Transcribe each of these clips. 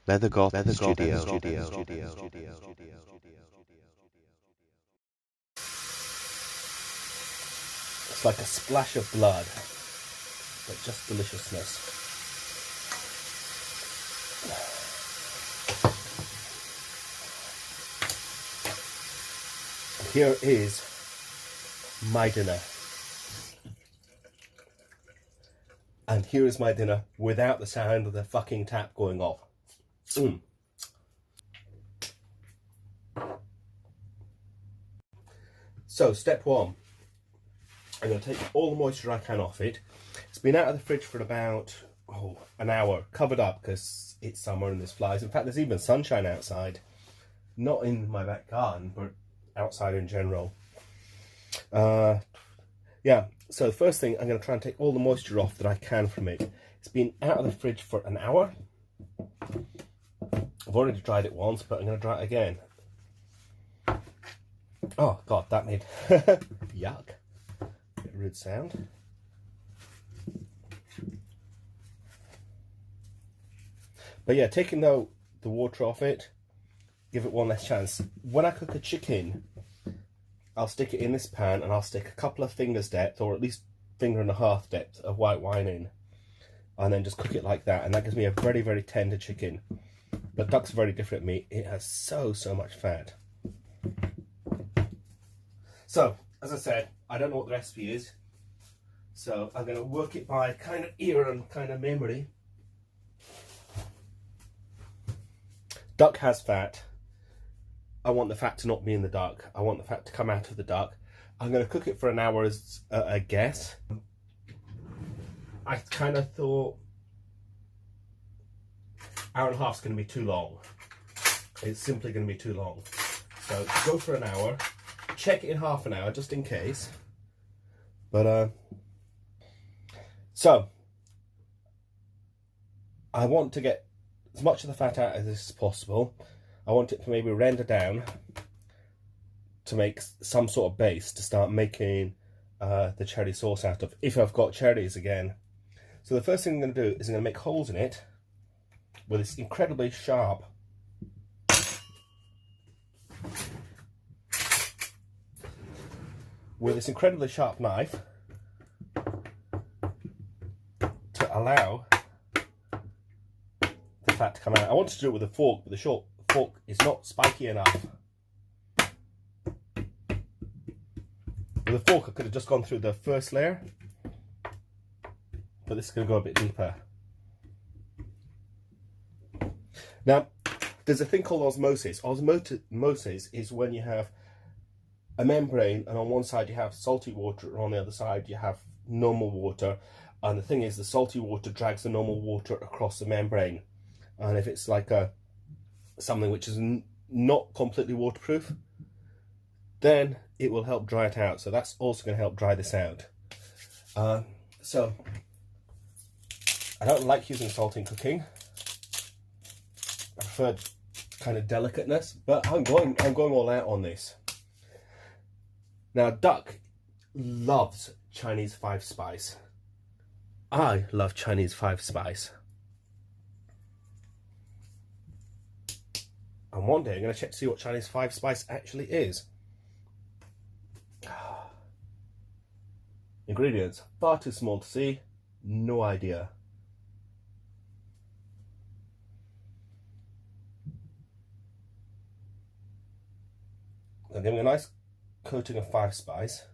LeatherGoth Studio. It's like a splash of blood, but just deliciousness. Here is my dinner. And here is my dinner without the sound of the fucking tap going off. So, step one. I'm going to take all the moisture I can off it. It's been out of the fridge for about an hour, covered up because it's summer and there's flies. In fact, there's even sunshine outside. Not in my back garden, but outside in general. Yeah, so the first thing, I'm going to try and take all the moisture off that I can from it. It's been out of the fridge for an hour. I've already dried it once, but I'm going to dry it again. Oh god, that made yuck. Bit of rude sound. But yeah, taking the water off it, give it one less chance. When I cook a chicken, I'll stick it in this pan and I'll stick a couple of fingers depth, or at least finger and a half depth of white wine in, and then just cook it like that, and that gives me a very, very tender chicken. But duck's a very different meat. It has so much fat. So, as I said, I don't know what the recipe is, so I'm going to work it by kind of ear and kind of memory. Duck has fat. I want the fat to not be in the duck. I want the fat to come out of the duck. I'm going to cook it for an hour as a guess. I kind of thought hour and a half is going to be too long. It's simply going to be too long. So go for an hour. Check it in half an hour just in case. But so I want to get as much of the fat out of this as possible. I want it to maybe render down to make some sort of base to start making the cherry sauce out of, if I've got cherries again. So the first thing I'm going to do is I'm going to make holes in it with this incredibly sharp knife to allow the fat to come out. I wanted to do it with a fork, but the short fork is not spiky enough. With a fork I could have just gone through the first layer, but this is going to go a bit deeper. Now, there's a thing called osmosis. Osmosis is when you have a membrane and on one side you have salty water and on the other side you have normal water, and the thing is the salty water drags the normal water across the membrane, and if it's like something which is not completely waterproof, then it will help dry it out. So that's also going to help dry this out. So I don't like using salt in cooking. I prefer kind of delicateness, but I'm going all out on this. Now, duck loves Chinese 5-spice. I love Chinese 5-spice. And one day I'm going to check to see what Chinese 5-spice actually is. Ingredients, far too small to see, no idea. I'm giving a nice coating of 5-spice.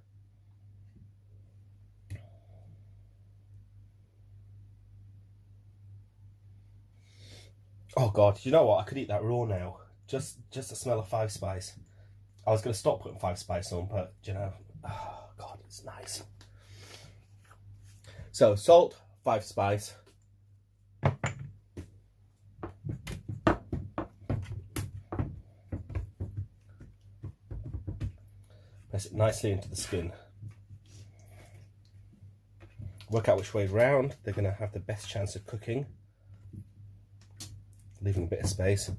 Oh god, you know what? I could eat that raw now. Just the smell of 5-spice. I was going to stop putting 5-spice on, but you know, oh god, it's nice. So salt, 5-spice. Press it nicely into the skin. Work out which way round they're going to have the best chance of cooking, leaving a bit of space.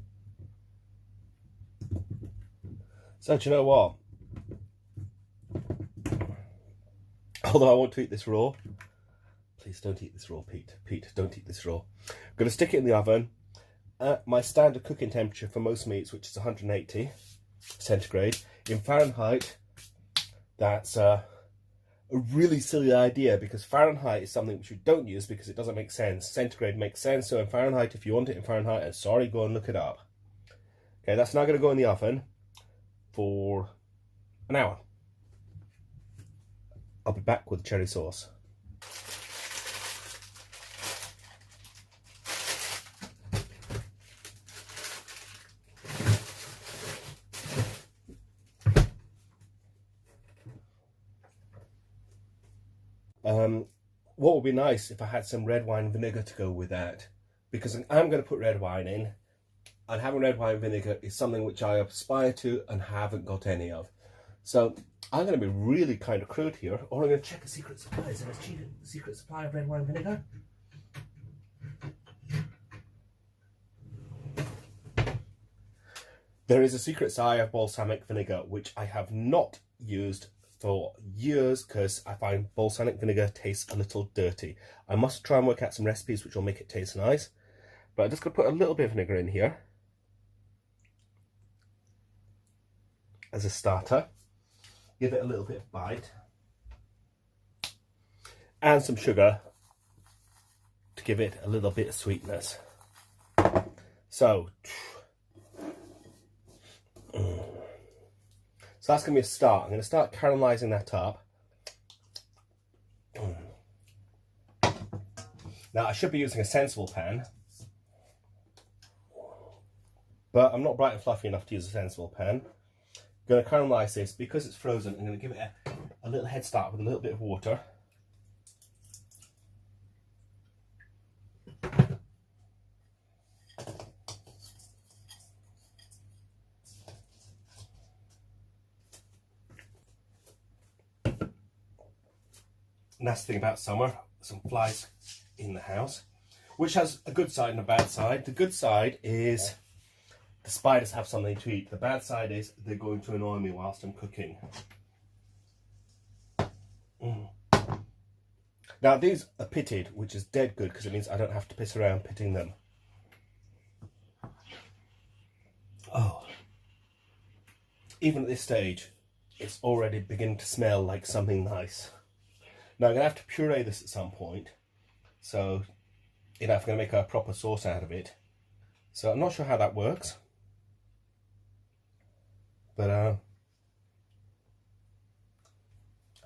So do you know what? Although I want to eat this raw, please don't eat this raw, Pete. Pete, don't eat this raw. I'm going to stick it in the oven at my standard cooking temperature for most meats, which is 180 centigrade. In Fahrenheit, that's a really silly idea, because Fahrenheit is something which we don't use because it doesn't make sense. Centigrade makes sense, so in Fahrenheit, if you want it in Fahrenheit, and sorry, go and look it up. Okay, that's now going to go in the oven for an hour. I'll be back with the cherry sauce. What would be nice if I had some red wine vinegar to go with that, because I'm going to put red wine in, and having red wine vinegar is something which I aspire to and haven't got any of. So I'm going to be really kind of crude here, or I'm going to check a secret supply. Is there a secret supply of red wine vinegar? There is a secret supply of balsamic vinegar, which I have not used for years because I find balsamic vinegar tastes a little dirty. I must try and work out some recipes which will make it taste nice. But I'm just going to put a little bit of vinegar in here as a starter. Give it a little bit of bite. And some sugar to give it a little bit of sweetness. So that's going to be a start. I'm going to start caramelizing that up. Now I should be using a sensible pan, but I'm not bright and fluffy enough to use a sensible pan. I'm going to caramelize this. Because it's frozen, I'm going to give it a little head start with a little bit of water. And that's the thing about summer, some flies in the house, which has a good side and a bad side. The good side is the spiders have something to eat. The bad side is they're going to annoy me whilst I'm cooking. Now these are pitted, which is dead good because it means I don't have to piss around pitting them. Oh, even at this stage, it's already beginning to smell like something nice. Now I'm going to have to puree this at some point, so if I'm going to make a proper sauce out of it. So I'm not sure how that works, but I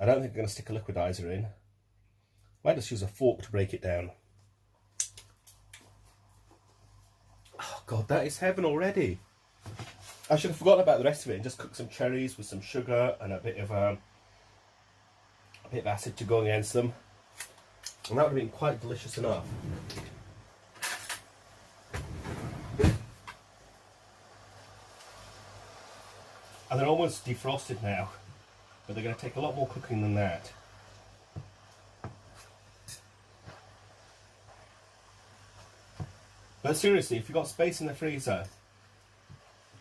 don't think I'm going to stick a liquidizer in. Might just use a fork to break it down. Oh God, that is heaven already. I should have forgotten about the rest of it and just cook some cherries with some sugar and a bit of acid to go against them, and that would have been quite delicious enough. And they're almost defrosted now, but they're going to take a lot more cooking than that. But seriously, if you've got space in the freezer,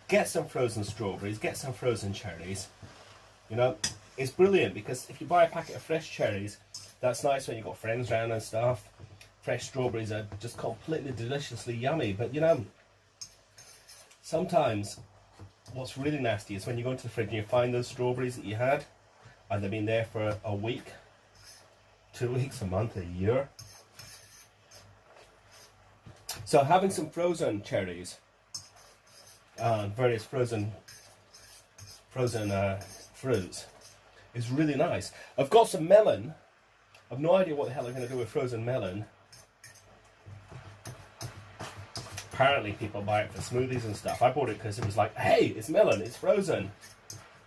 get some frozen strawberries, get some frozen cherries. You know, it's brilliant because if you buy a packet of fresh cherries, that's nice when you've got friends around and stuff. Fresh strawberries are just completely deliciously yummy. But you know, sometimes what's really nasty is when you go into the fridge and you find those strawberries that you had and they've been there for a week, 2 weeks, a month, a year. So having some frozen cherries and various frozen fruits is really nice. I've got some melon. I've no idea what the hell I'm going to do with frozen melon. Apparently people buy it for smoothies and stuff. I bought it because it was like, hey, it's melon, it's frozen.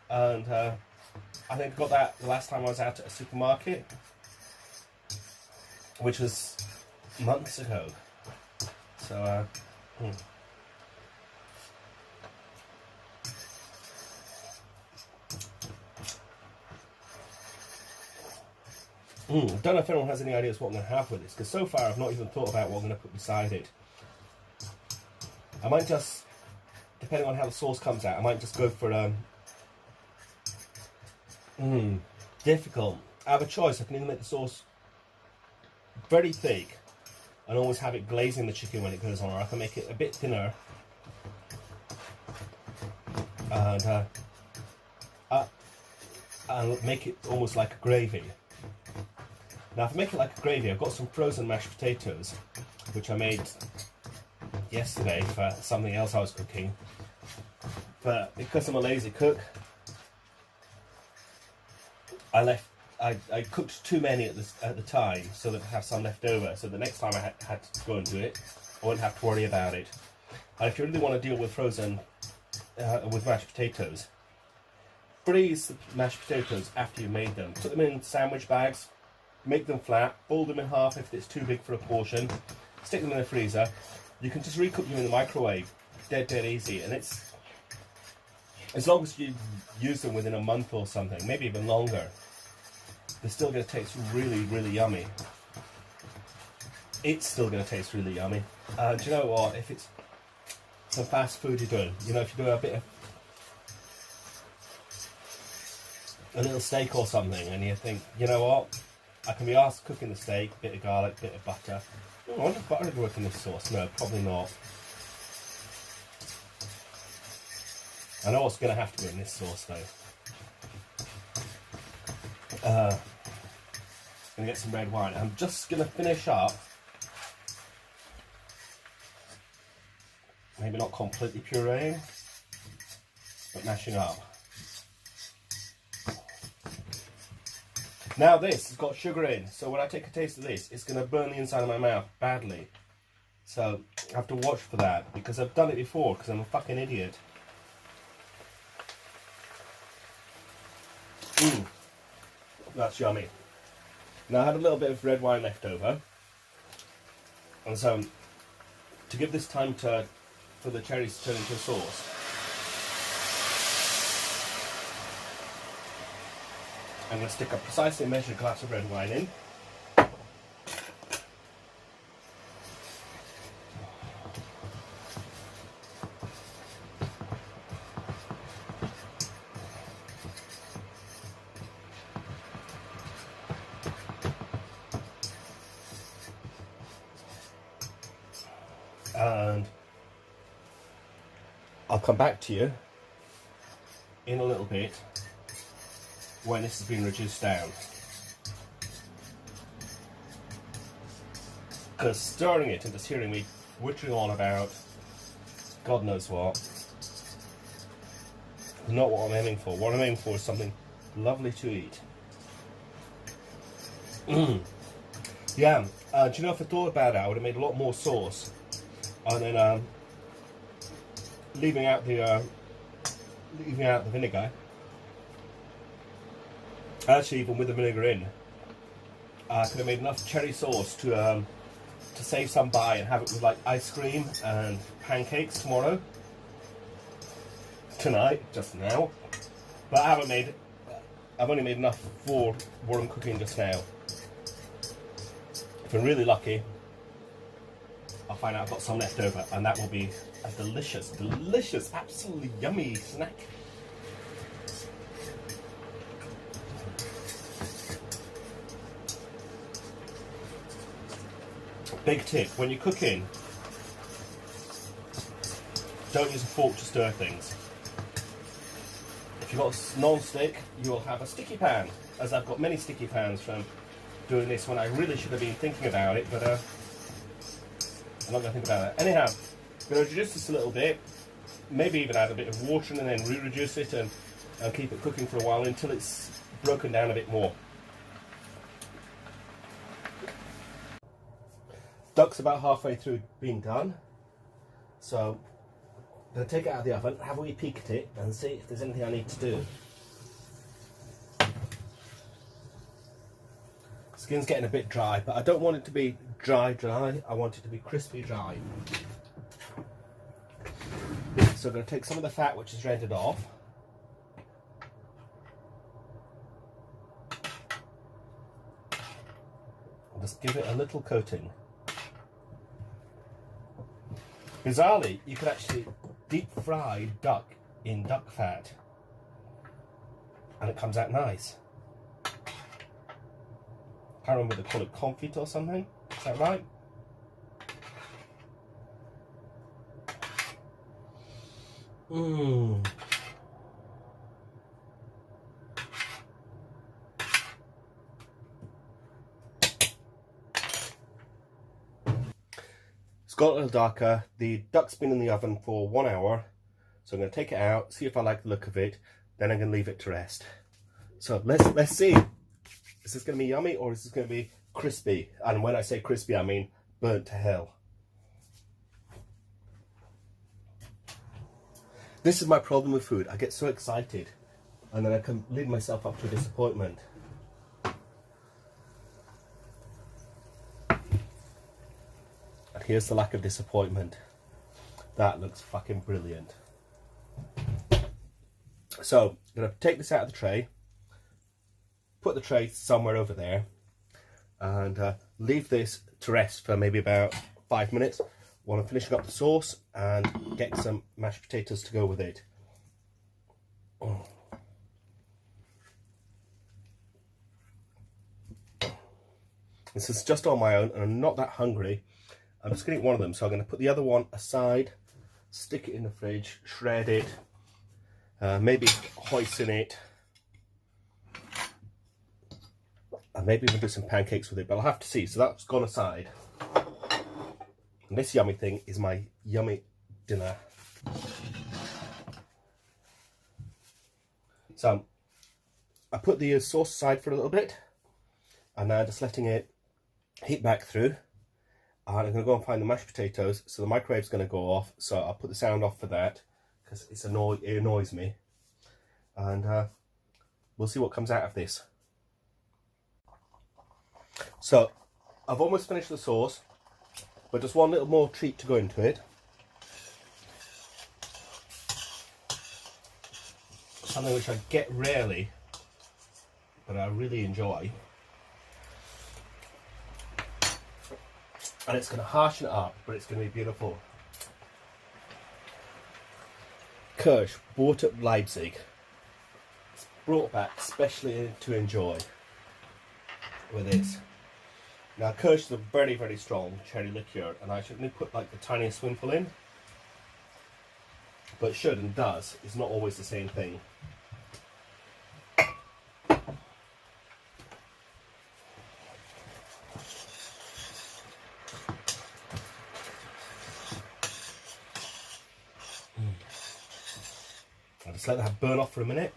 And I think I got that the last time I was out at a supermarket, which was months ago. So, I don't know if anyone has any ideas what I'm going to have with this, because so far I've not even thought about what I'm going to put beside it. I might just, depending on how the sauce comes out, I might just go for difficult. I have a choice. I can either make the sauce very thick and always have it glazing the chicken when it goes on, or I can make it a bit thinner and make it almost like a gravy. Now, to make it like a gravy, I've got some frozen mashed potatoes, which I made yesterday for something else I was cooking. But because I'm a lazy cook, I cooked too many at the time, so that I have some left over. So the next time I had to go and do it, I wouldn't have to worry about it. And if you really want to deal with frozen with mashed potatoes, freeze the mashed potatoes after you made them. Put them in sandwich bags, make them flat, fold them in half if it's too big for a portion, stick them in the freezer. You can just recook them in the microwave, dead easy, and it's, as long as you use them within a month or something, maybe even longer, they're still going to taste really yummy. It's still going to taste really yummy. Do you know what? If it's some fast food you're doing, you know, if you're doing a little steak or something, and you think, you know what, I can be asked cooking the steak, bit of garlic, bit of butter. Oh, I wonder if butter would work in this sauce. No, probably not. I know what's going to have to be in this sauce though. I'm going to get some red wine. I'm just going to finish up, maybe not completely pureeing, but mashing up. Now this has got sugar in, so when I take a taste of this, it's going to burn the inside of my mouth badly. So I have to watch for that, because I've done it before, because I'm a fucking idiot. That's yummy. Now I had a little bit of red wine left over, and so to give this time for the cherries to turn into a sauce, I'm going to stick a precisely measured glass of red wine in. And I'll come back to you in a little bit when this has been reduced down. Because stirring it and just hearing me wittering on about God knows what is not what I'm aiming for. What I'm aiming for is something lovely to eat. Yeah, do you know, if I thought about it, I would have made a lot more sauce, and then leaving out the vinegar. Actually, even with the vinegar in, I could have made enough cherry sauce to save some by and have it with like ice cream and pancakes tonight, just now. But I've only made enough for what I'm cooking just now. If I'm really lucky, I'll find out I've got some left over, and that will be a delicious, absolutely yummy snack. Big tip, when you're cooking, don't use a fork to stir things. If you've got non-stick, you will have a sticky pan, as I've got many sticky pans from doing this when I really should have been thinking about it, but I'm not going to think about it. Anyhow, I'm going to reduce this a little bit, maybe even add a bit of water and then re-reduce it and keep it cooking for a while until it's broken down a bit more. Duck's about halfway through being done, so I'm going to take it out of the oven, have a wee peek at it and see if there's anything I need to do. Skin's getting a bit dry, but I don't want it to be dry, I want it to be crispy dry. So I'm going to take some of the fat which is rendered off. And just give it a little coating. Bizarrely, you could actually deep fry duck in duck fat and it comes out nice. I can't remember if they call it confit or something, is that right? Mmm. It's got a little darker. The duck's been in the oven for 1 hour. So I'm going to take it out, see if I like the look of it, then I'm going to leave it to rest. So let's see. Is this going to be yummy or is this going to be crispy? And when I say crispy, I mean burnt to hell. This is my problem with food. I get so excited and then I can lead myself up to disappointment. And here's the lack of disappointment. That looks fucking brilliant. So I'm going to take this out of the tray, put the tray somewhere over there, and leave this to rest for maybe about 5 minutes while I'm finishing up the sauce and get some mashed potatoes to go with it. Oh. This is just on my own and I'm not that hungry. I'm just going to eat one of them, so I'm going to put the other one aside, stick it in the fridge, shred it, maybe hoisin it, and maybe even do some pancakes with it, but I'll have to see. So that's gone aside. And this yummy thing is my yummy dinner. So I put the sauce aside for a little bit, and now just letting it heat back through. And I'm going to go and find the mashed potatoes. So the microwave's going to go off, so I'll put the sound off for that because it annoys me. And we'll see what comes out of this. So I've almost finished the sauce, but just one little more treat to go into it. Something which I get rarely, but I really enjoy. And it's going to harshen it up, but it's going to be beautiful. Kirsch, bought at Leipzig. It's brought back especially to enjoy with this. Now Kirsch is a very, very strong cherry liqueur, and I should only put like the tiniest spoonful in. But should and does is not always the same thing. I'll just let that burn off for a minute.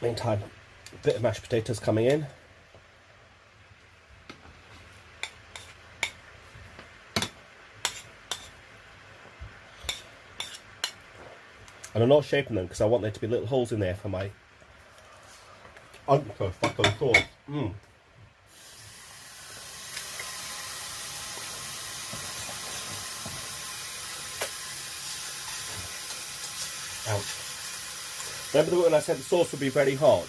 Meantime, a bit of mashed potatoes coming in. And I'm not shaping them because I want there to be little holes in there for my fucking sauce. Ouch. Remember when I said the sauce would be very hot?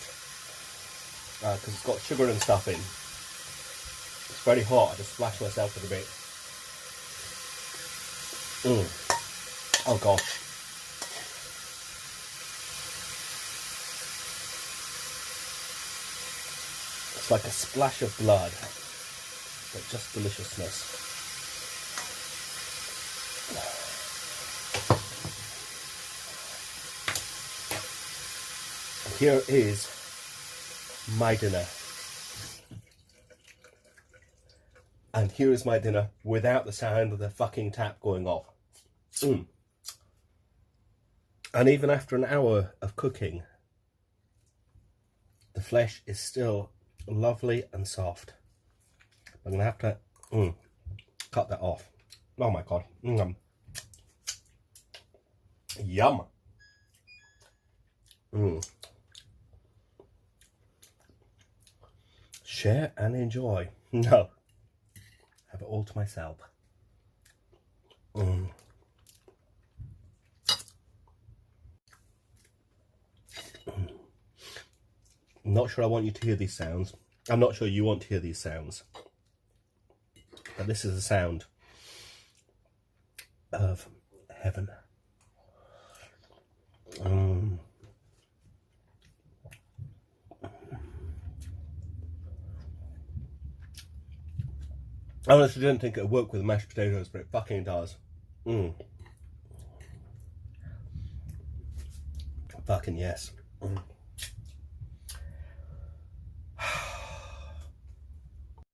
Because it's got sugar and stuff in. It's very hot. I just splashed myself with a bit. Oh gosh. It's like a splash of blood, but just deliciousness. Here is my dinner. And here is my dinner without the sound of the fucking tap going off. And even after an hour of cooking, the flesh is still lovely and soft. I'm going to have to cut that off. Oh my god. Yum. Share and enjoy. No. Have it all to myself. I'm not sure I want you to hear these sounds. I'm not sure you want to hear these sounds. But this is the sound of heaven. I honestly didn't think it would work with mashed potatoes, but it fucking does. Mm. Fucking yes. Mm.